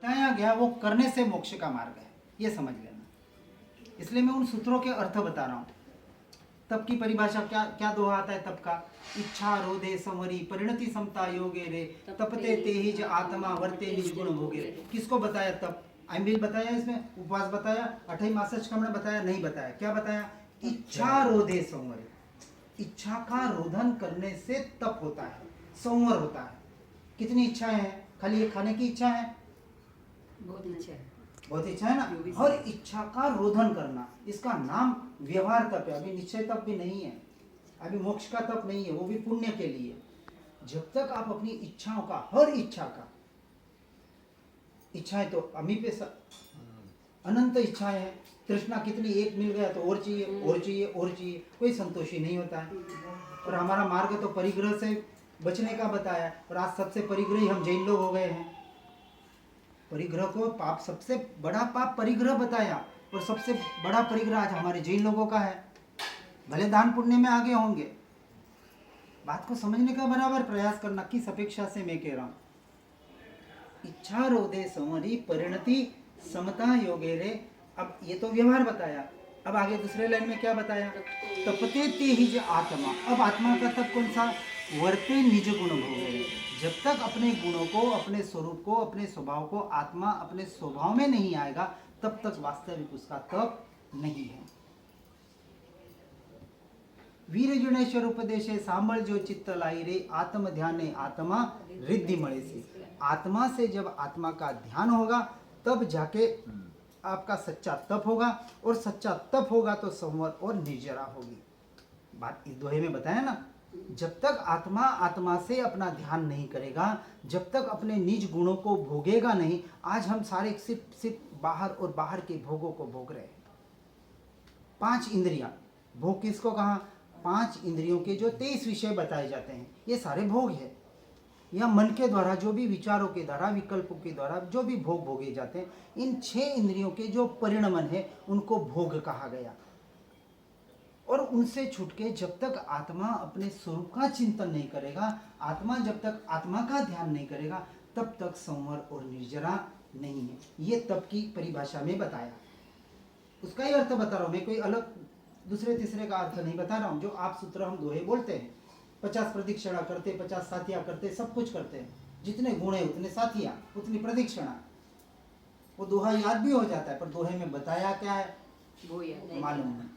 बताया गया वो करने से मोक्ष का मार्ग है, ये समझ लेना। इसलिए मैं उन सूत्रों के अर्थ बता रहा हूँ। तप की परिभाषा क्या क्या दोहा आता है तप का? इच्छा रोधे समरी परिणति समता योगे रे तपते तेहिज आत्मा वर्ते निज गुण भोगे रे। किसको बताया तप? आइंबिल बताया, इसमें उपवास बताया, अठई मासच कमण बताया, नहीं बताया। क्या बताया? इच्छा रोधे संवरी। इच्छा का रोधन करने से तप होता है, संवर होता है। कितनी इच्छाएं हैं? खाली ये खाने की इच्छा है? बहुत इच्छा है, बहुत इच्छा है ना। हर इच्छा का रोधन करना, इसका नाम व्यवहार तप है। अभी निश्चय तप भी नहीं है, अभी मोक्ष का तप नहीं है, वो भी पुण्य के लिए। जब तक आप अपनी इच्छाओं का, हर इच्छा का, इच्छाएं तो अमी पे अनंत इच्छाएं हैं। तृष्णा कितनी, एक मिल गया तो और चाहिए और चाहिए और चाहिए, कोई संतोषी नहीं होता है। और हमारा मार्ग तो परिग्रह से बचने का बताया, और आज सबसे परिग्रही हम जैन लोग हो गए हैं। परिग्रह को पाप, सबसे बड़ा पाप परिग्रह बताया, और सबसे बड़ा परिग्रह आज हमारे जैन लोगों का है। भले दान पुण्य में आगे होंगे, बात को समझने का बराबर प्रयास करना। किस अपेक्षा से मैं कह रहा हूं? इच्छा रोधे संवरी परिणति समता योगे रे। अब ये तो व्यवहार बताया, अब आगे दूसरे लाइन में क्या बताया? तपते ते हिज आत्मा। अब आत्मा का तप कौन सा? वर्ते निज गुण भोगे। जब तक अपने गुणों को, अपने स्वरूप को, अपने स्वभाव को आत्मा अपने स्वभाव में नहीं आएगा, तब तक वास्तविक उसका तप नहीं है। वीर जुनेश्वर उपदेशे सांबल जो चित्त लाई रे आत्म ध्याने आत्मा रिद्धि मणे से। आत्मा से जब आत्मा का ध्यान होगा तब जाके आपका सच्चा तप होगा, और सच्चा तप होगा तो संवर और निर्जरा होगी। बात इस दोहे में बताया ना। जब तक आत्मा आत्मा से अपना ध्यान नहीं करेगा, जब तक अपने निज गुणों को भोगेगा नहीं। आज हम सारे सिर्फ बाहर और बाहर के भोगों को भोग रहे हैं। 5 इंद्रियां, भोग किसको कहा? 5 इंद्रियों के जो 23 विषय बताए जाते हैं, ये सारे भोग है। या मन के द्वारा, जो भी विचारों के द्वारा, विकल्पों के द्वारा जो भी भोग भोगे जाते हैं, इन 6 इंद्रियों के जो परिणमन है उनको भोग कहा गया। और उनसे छूट के जब तक आत्मा अपने स्वरूप का चिंतन नहीं करेगा, आत्मा जब तक आत्मा का ध्यान नहीं करेगा, तब तक संवर और निर्जरा नहीं है। ये तप की परिभाषा में बताया, उसका ही अर्थ बता रहा हूं मैं। कोई अलग दूसरे तीसरे का अर्थ नहीं बता रहा हूं। जो आप सूत्र हम दोहे बोलते हैं, 50 प्रदक्षिणा करते, 50 साथिया करते, सब कुछ करते हैं। जितने गुण है उतने साथिया, उतनी प्रदक्षिणा। वो दोहा याद भी हो जाता है, पर दोहे में बताया क्या है वो याद मालूम नहीं।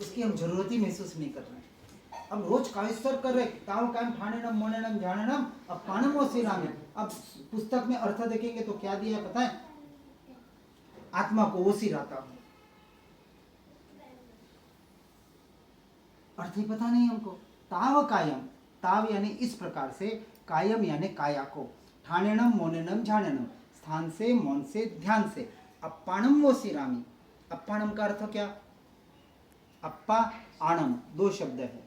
उसकी हम जरूरत ही महसूस नहीं कर रहे। अब रोज कायस्तर कर रहे, ताव कायम ठाणेनम मोनेनम जानेनम अब पाणम ओसिरामी। अब पुस्तक में अर्थ देखेंगे तो क्या दिया है पता है? आत्मा को ओसिराता हूं। अर्थ ही पता नहीं हमको। ताव कायम, ताव यानी इस प्रकार से, कायम यानी काया को, ठाणेनम मोनेनम जानेनम स्थान से, मौन से, ध्यान से, अप्पाणम वो सिरामी। अप्पाणम का अर्थ क्या? अप्पा आणम, 2 शब्द है।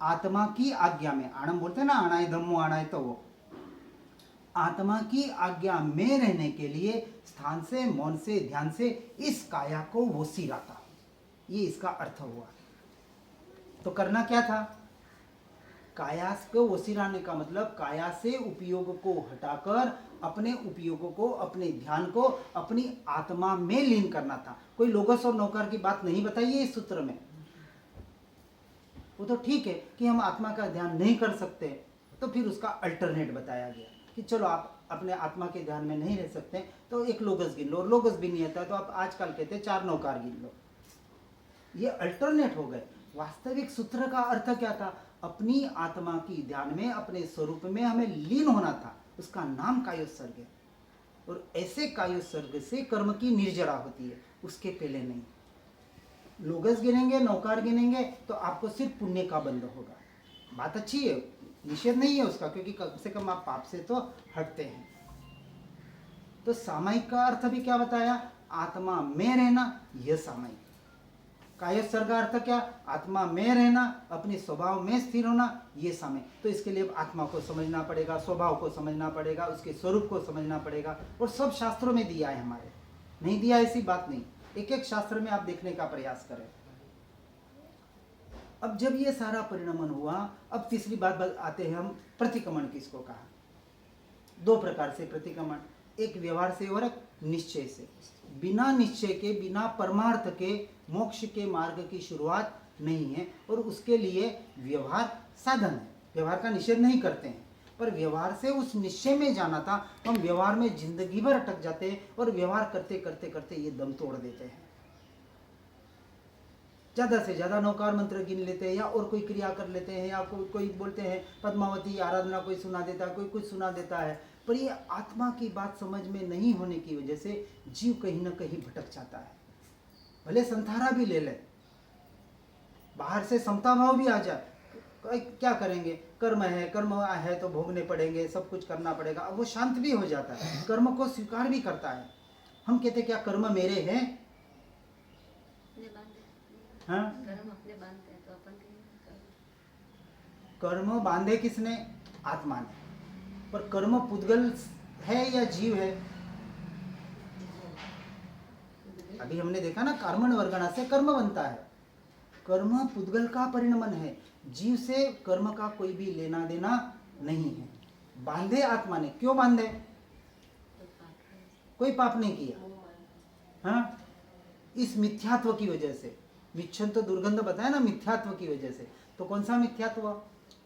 आत्मा की आज्ञा में, आणम बोलते हैं ना, आणाय धम्मो आणाय तो वो आत्मा की आज्ञा में रहने के लिए स्थान से, मौन से, ध्यान से इस काया को वो सिराता। ये इसका अर्थ हुआ। तो करना क्या था? काया को वसीराने का मतलब काया से उपयोग को हटाकर अपने उपयोग को, अपने ध्यान को अपनी आत्मा में लीन करना था। कोई लोगोस और नौकर की बात नहीं बताई है इस सूत्र में। वो तो ठीक है कि हम आत्मा का ध्यान नहीं कर सकते, तो फिर उसका अल्टरनेट बताया गया कि चलो आप अपने आत्मा के ध्यान में नहीं रह सकते तो एक लोगस गिन लो, और लोगस भी नहीं आता तो आप आजकल कहते हैं 4 नौकार गिन लो। ये अल्टरनेट हो गए। वास्तविक सूत्र का अर्थ क्या था? अपनी आत्मा की ध्यान में, अपने स्वरूप में हमें लीन होना था। उसका नाम कायोत्सर्ग है, और ऐसे कायोत्सर्ग से कर्म की निर्जरा होती है, उसके पहले नहीं। लोगस गिनेंगे, नौकार गिनेंगे तो आपको सिर्फ पुण्य का बंध होगा। बात अच्छी है, निषेध नहीं है उसका, क्योंकि कम से कम आप पाप से तो हटते हैं। तो सामायिक का अर्थ भी क्या बताया? आत्मा में रहना, यह सामायिक। कायोत्सर्ग अर्थ क्या? आत्मा में रहना, अपने स्वभाव में स्थिर होना, ये समय। तो इसके लिए आत्मा को समझना पड़ेगा, स्वभाव को समझना पड़ेगा, उसके स्वरूप को समझना पड़ेगा। और सब शास्त्रों में दिया है, हमारे नहीं दिया ऐसी बात नहीं। एक एक शास्त्र में आप देखने का प्रयास करें। अब जब ये सारा परिणमन हुआ, अब तीसरी बात आते हैं हम, प्रतिक्रमण किसको कहा? 2 प्रकार से प्रतिक्रमण। एक व्यवहार से और एक निश्चय से। बिना निश्चय के, बिना परमार्थ के मोक्ष के मार्ग की शुरुआत नहीं है, और उसके लिए व्यवहार साधन है। व्यवहार का निषेध नहीं करते हैं, पर व्यवहार से उस निश्चय में जाना था। हम व्यवहार में जिंदगी भर अटक जाते हैं और व्यवहार करते करते करते ये दम तोड़ देते हैं। ज़्यादा से ज़्यादा नौकार मंत्र गिन लेते हैं, या और कोई क्रिया कर लेते हैं, या कोई बोलते हैं पद्मावती आराधना कोई सुना देता है, कोई कुछ सुना देता है, पर ये आत्मा की बात समझ में नहीं होने की वजह से जीव कहीं ना कहीं भटक जाता है। भले संथारा भी ले ले, बाहर से समता भाव भी आ जाए, क्या करेंगे, कर्म है तो भोगने पड़ेंगे, सब कुछ करना पड़ेगा। अब वो शांत भी हो जाता है, कर्म को स्वीकार भी करता है। हम कहते क्या कर्म मेरे हैं? हाँ? कर्म अपने बांधते हैं तो अपन कर्म बांधे किसने? आत्मा ने। पर कर्म पुद्गल है या जीव है? अभी हमने देखा ना, कर्मण वर्गणा से कर्म बनता है। कर्म पुद्गल का परिणमन है, जीव से कर्म का कोई भी लेना देना नहीं है। बांधे आत्मा ने। क्यों बांधे? कोई पाप नहीं किया। हाँ? इस मिथ्यात्व की वजह से। मिच्छन तो दुर्गंध बताया ना, मिथ्यात्व की वजह से। तो कौन सा मिथ्यात्व?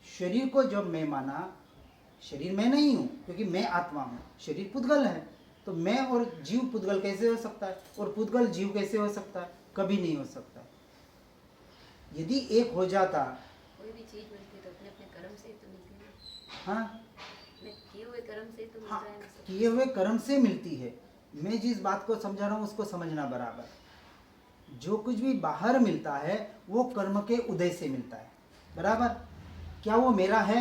शरीर को जब मैं माना, शरीर मैं नहीं हूं क्योंकि मैं आत्मा हूं, शरीर पुद्गल है, तो मैं और जीव पुद्गल कैसे हो सकता है, और पुद्गल जीव कैसे हो सकता है? कभी नहीं हो सकता। यदि एक हो जाता, कोई भी चीज मिलती है तो अपने अपने कर्म से ही तो मिलती है। हाँ, किए हुए कर्म से ही तो मिल हाँ, रहा है ना सब। किए हुए कर्म से मिलती है। मैं जिस बात को समझा रहा हूं उसको समझना बराबर। जो कुछ भी बाहर मिलता है वो कर्म के उदय से मिलता है, बराबर। क्या वो मेरा है?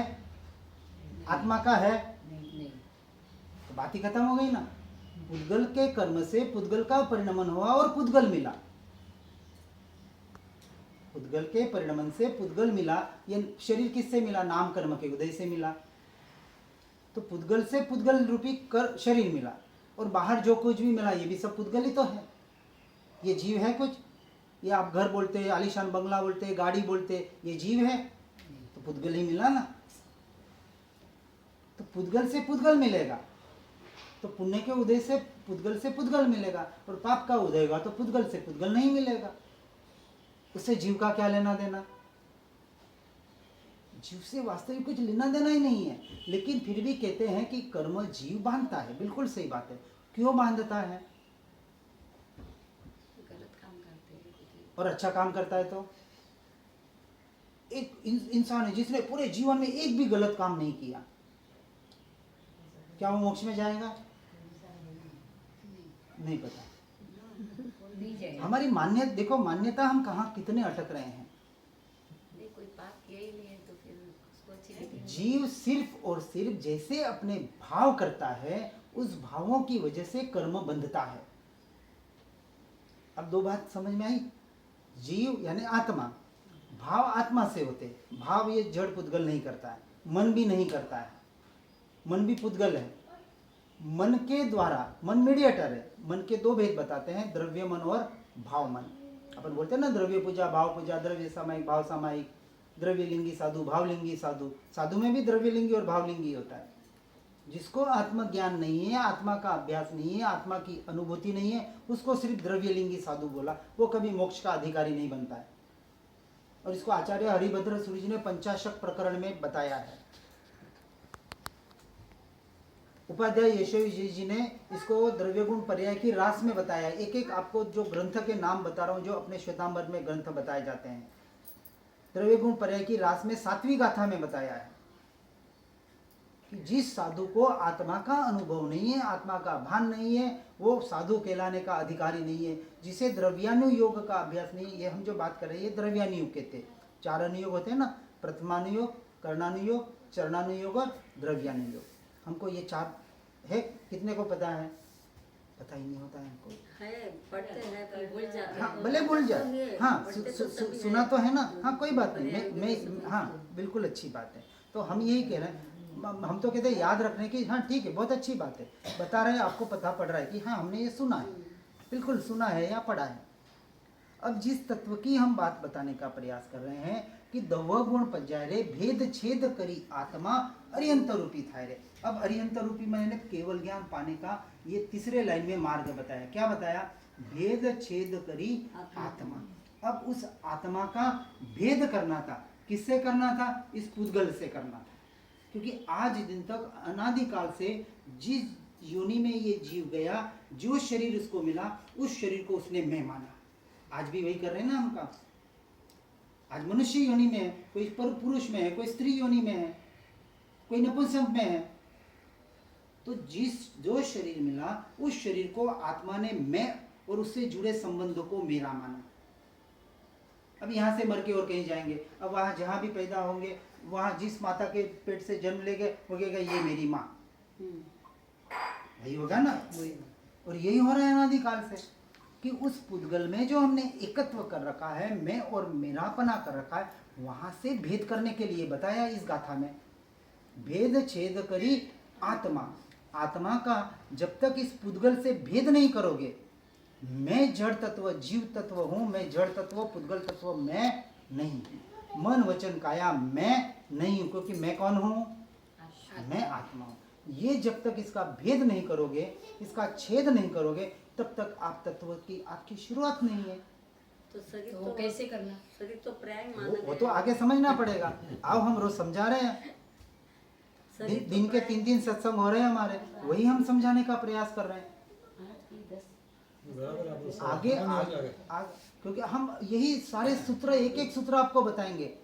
आत्मा का है? नहीं। तो बात ही खत्म हो गई ना। पुद्गल के कर्म से पुद्गल का परिणमन हुआ और पुद्गल मिला। पुद्गल के परिणमन से पुद्गल मिला। ये शरीर किससे मिला? नाम कर्म के उदय से मिला। तो पुद्गल से पुद्गल रूपी शरीर मिला, और बाहर जो कुछ भी मिला ये भी सब पुद्गल ही तो है। ये जीव है कुछ? ये आप घर बोलते हैं, आलीशान बंगला बोलते हैं, गाड़ी बोलते हैं, ये जीव है? तो पुद्गल ही मिला ना। तो पुद्गल से पुद्गल मिलेगा, तो पुण्य के उदय से पुद्गल से पुद्गल मिलेगा, और पाप का उदय होगा तो पुद्गल से पुद्गल नहीं मिलेगा। उससे जीव का क्या लेना देना? जीव से वास्तविक कुछ लेना देना ही नहीं है। लेकिन फिर भी कहते हैं कि कर्म जीव बांधता है। बिल्कुल सही बात है। क्यों बांधता है? गलत काम करते हैं और अच्छा काम करता है तो? एक इंसान है जिसने पूरे जीवन में एक भी गलत काम नहीं किया, क्या वो मोक्ष में जाएगा? नहीं पता। नहीं जाएगा। हमारी मान्यता देखो, मान्यता हम कहाँ कितने अटक रहे हैं। नहीं, कोई पाप किया ही नहीं है तो फिर उसको अच्छी रीति जीव सिर्फ और सिर्फ जैसे अपने भाव करता है, उस भावों की वजह से कर्म बंधता है। अब दो बात समझ में आई। जीव यानी आत्मा, भाव आत्मा से होते। भाव ये जड़ पुद्गल नहीं करता है, मन भी नहीं करता है। मन भी पुद्गल है। मन के द्वारा, मन मीडिएटर है। मन के दो भेद बताते हैं, द्रव्य मन और भाव मन। अपन बोलते हैं ना, द्रव्य पूजा, भाव पूजा, द्रव्य सामायिक, भाव सामायिक, द्रव्यलिंगी साधु, भावलिंगी साधु। साधु में भी द्रव्यलिंगी और भावलिंगी होता है। जिसको आत्मज्ञान नहीं है, आत्मा का अभ्यास नहीं है, आत्मा की अनुभूति नहीं है, उसको सिर्फ द्रव्यलिंगी साधु बोला, वो कभी मोक्ष का अधिकारी नहीं बनता है। और इसको आचार्य हरिभद्र सूरी जी ने पंचाशक प्रकरण में बताया है। उपाध्याय यशोवी जी ने इसको द्रव्य गुण पर्याय की रास में बताया। एक एक आपको जो ग्रंथ के नाम बता रहा हूं, जो अपने श्वेतांबर में ग्रंथ बताए जाते हैं, द्रव्य गुण पर्याय की रास में 7वीं गाथा में बताया है कि जिस साधु को आत्मा का अनुभव नहीं है, आत्मा का भान नहीं है, वो साधु कहलाने का अधिकारी नहीं है। जिसे द्रव्यानुयोग का अभ्यास नहीं, ये हम जो बात कर रहे हैं ये द्रव्यानुयोग कहते हैं। 4 अनुयोग होते हैं ना, प्रथमानुयोग, कर्णानुयोग, चरणानुयोग और द्रव्यानुयोग। हमको ये 4 है। कितने को पता है? पता ही नहीं होता है हमको। है, पढ़ते हैं पर भूल जाते हैं। हाँ, भले भूल जाए। हाँ, सुना तो है ना। हाँ, कोई बात नहीं। मैं हाँ, बिल्कुल अच्छी बात है। तो हम यही कह रहे हैं, हम तो कहते हैं याद रखने की। हाँ ठीक है, बहुत अच्छी बात है। बता रहे हैं, आपको पता पड़ रहा है कि हाँ हमने ये सुना है, बिल्कुल सुना है या पढ़ा है। अब जिस तत्व की हम बात बताने का प्रयास कर रहे हैं कि दव गुण पज्यारे भेद छेद करी आत्मा अरिहंत रूपी थाय रे। अब अरिहंत रूपी मैंने केवल ज्ञान पाने का ये तीसरे लाइन में मार्ग बताया। क्या बताया? भेद छेद करी आत्मा। अब उस आत्मा का भेद करना था। किससे करना था? इस पुद्गल से करना था। क्योंकि आज दिन तक अनादिकाल से जिस योनि में ये जीव गया, जो शरीर उसको मिला, उस शरीर को उसने मैं माना। आज भी वही कर रहे हैं ना हम काम। आज मनुष्य योनि में है, कोई पर पुरुष में है, कोई स्त्री योनि में है, कोई नपुंसक में है। तो जो शरीर मिला, उस शरीर को आत्मा ने मैं और उससे जुड़े संबंधों को मेरा माना। अब यहाँ से मर के और कहीं जाएंगे, अब वहाँ जहाँ भी पैदा होंगे, वहाँ जिस माता के पेट से जन्म लेंगे, वो कहेगा ये मेरी माँ। यही होगा ना। और यही हो रहा है अनादिकाल से कि उस पुद्गल में जो हमने एकत्व कर रखा है, मैं और मेरापना कर रखा है, वहां से भेद करने के लिए बताया इस गाथा में। भेद छेद करी आत्मा। आत्मा का जब तक इस पुद्गल से भेद नहीं करोगे, मैं जड़ तत्व जीव तत्व हूं, मैं जड़ तत्व पुद्गल तत्व मैं नहीं, मन वचन काया मैं नहीं हूं, क्योंकि मैं कौन हूं? मैं आत्मा हूं। ये जब तक इसका भेद नहीं करोगे, इसका छेद नहीं करोगे, तब तक आप तत्व की आपकी शुरुआत नहीं है। तो शरीर तो कैसे करना? शरीर तो पर्याय माना वो तो गया। आगे समझना पड़ेगा। आओ हम रोज समझा रहे हैं, शरीर तो दिन के पर्याय- 3 सत्संग हो रहे हैं हमारे, वही हम समझाने का प्रयास कर रहे हैं। आगे क्योंकि हम यही सारे सूत्र एक एक सूत्र आपको बताएंगे।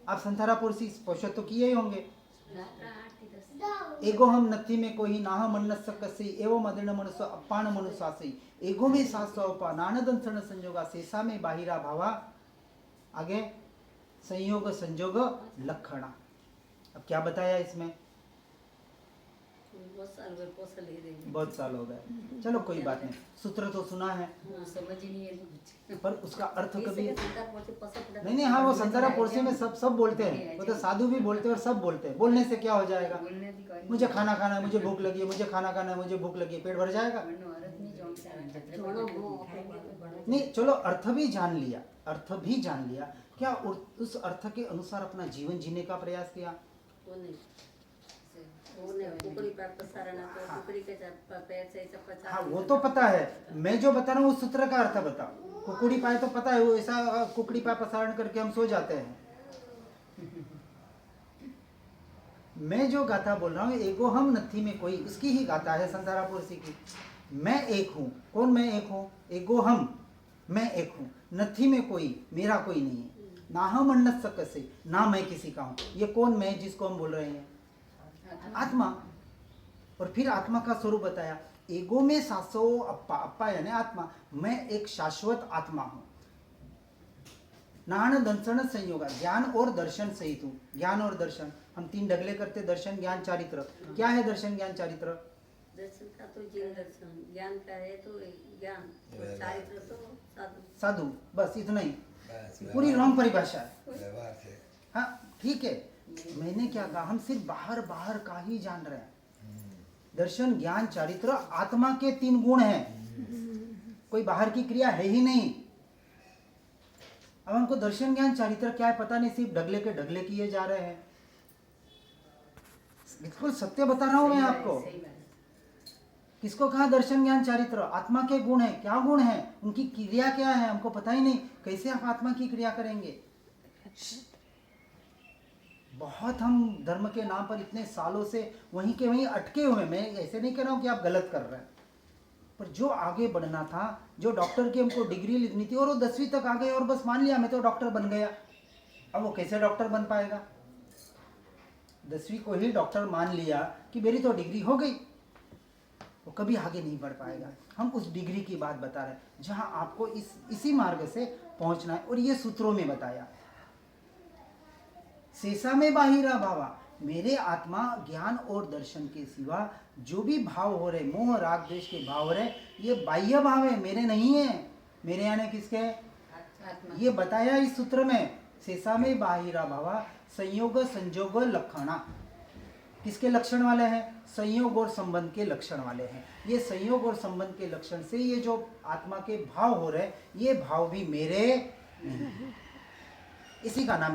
आप संथारापुरसी स्पर्श तो किए ही होंगे। एगो हम नथी में कोई नाह मन्नस सकसी एवं अदृण मनुष्य अपान मनुष्यासी एगो में सास्वपा नानदंसण संयोगा शेषा में बाहिरा भावा। आगे संयोग संजोग लक्षणा। अब क्या बताया इसमें? बहुत साल हो गए, चलो कोई बात नहीं, सूत्र तो सुना है, समझ ही नहीं है। पर उसका अर्थ कभी नहीं नहीं। हाँ, वो संतारा पोरसी में सब बोलते हैं, वो तो साधु भी बोलते हैं और सब बोलते हैं। बोलने से क्या हो जाएगा? बोलने अधिकारी मुझे खाना खाना है, मुझे भूख लगी है, मुझे खाना खाना है, मुझे भूख लगी है, पेट भर जाएगा? नहीं, चलो अर्थ भी जान लिया, अर्थ भी जान लिया, क्या उस अर्थ के अनुसार अपना जीवन जीने का प्रयास किया? हाँ, वो तो पता है। मैं जो बता रहा हूँ उस सूत्र का अर्थ बताओ। कुकड़ी पाए तो पता है, वो ऐसा कुकड़ी पाए प्रसारण करके हम सो जाते हैं। मैं जो गाथा बोल रहा हूँ, एगो हम नथी में कोई, उसकी ही गाथा है संतारापुरसी की। मैं एक हूँ। कौन मैं एक हूँ? एगो हम, मैं एक हूँ। नथी में कोई, मेरा कोई नहीं है। ना हम अन्नत सकसे, ना मैं किसी का हूँ। ये कौन मैं जिसको हम बोल रहे हैं? आत्मा। और फिर आत्मा का स्वरूप बताया, एगो में सासो अप्पा, अप्पा यानी आत्मा, मैं एक शाश्वत आत्मा हूं। नान दंसन संयोगा, ज्ञान और दर्शन सहित हूं। ज्ञान और दर्शन हम 3 ढगले करते, दर्शन ज्ञान चारित्र। क्या है दर्शन ज्ञान चारित्र? दर्शन का तो जीव दर्शन, ज्ञान का है तो ज्ञान, और चारित्र तो साधु। साधु, बस इतना ही। पूरी लॉन्ग परिभाषा है। व्यवहार से हाँ ठीक है, मैंने क्या कहा, हम सिर्फ बाहर बाहर का ही जान रहे हैं। दर्शन ज्ञान चारित्र आत्मा के 3 गुण हैं, कोई बाहर की क्रिया है ही नहीं। अब हमको दर्शन ज्ञान चारित्र क्या है पता नहीं, सिर्फ ढगले के ढगले किए जा रहे हैं। बिल्कुल सत्य बता रहा हूं मैं आपको। किसको कहा दर्शन ज्ञान चारित्र? आत्मा के गुण है। क्या गुण है? उनकी क्रिया क्या है हमको पता ही नहीं। कैसे आप आत्मा की क्रिया करेंगे? बहुत हम धर्म के नाम पर इतने सालों से वहीं के वहीं अटके हुए। मैं ऐसे नहीं कह रहा हूं कि आप गलत कर रहे हैं, पर जो आगे बढ़ना था, जो डॉक्टर की हमको डिग्री लेनी थी, और वो 10वीं तक आ गए और बस मान लिया मैं तो डॉक्टर बन गया। अब वो कैसे डॉक्टर बन पाएगा? 10वीं को ही डॉक्टर मान लिया कि मेरी तो डिग्री हो गई, वो कभी आगे नहीं बढ़ पाएगा। हम उस डिग्री की बात बता रहे हैं जहां आपको इसी मार्ग से पहुंचना है, और ये सूत्रों में बताया। शेषा में बाहिरा भावा, मेरे आत्मा ज्ञान और दर्शन के सिवा जो भी भाव हो रहे, मोह राग द्वेष के भाव हो रहे, ये बाह्य भाव है, मेरे नहीं है। मेरे यानी किसके? ये बताया इस सूत्र में। शेषा में बाहिरा भावा संयोग संजोग लक्षणा। किसके लक्षण वाले हैं? संयोग और संबंध के लक्षण वाले हैं। ये संयोग और संबंध के लक्षण से ये जो आत्मा के भाव हो रहे, ये भाव भी मेरे नहीं। इसी का नाम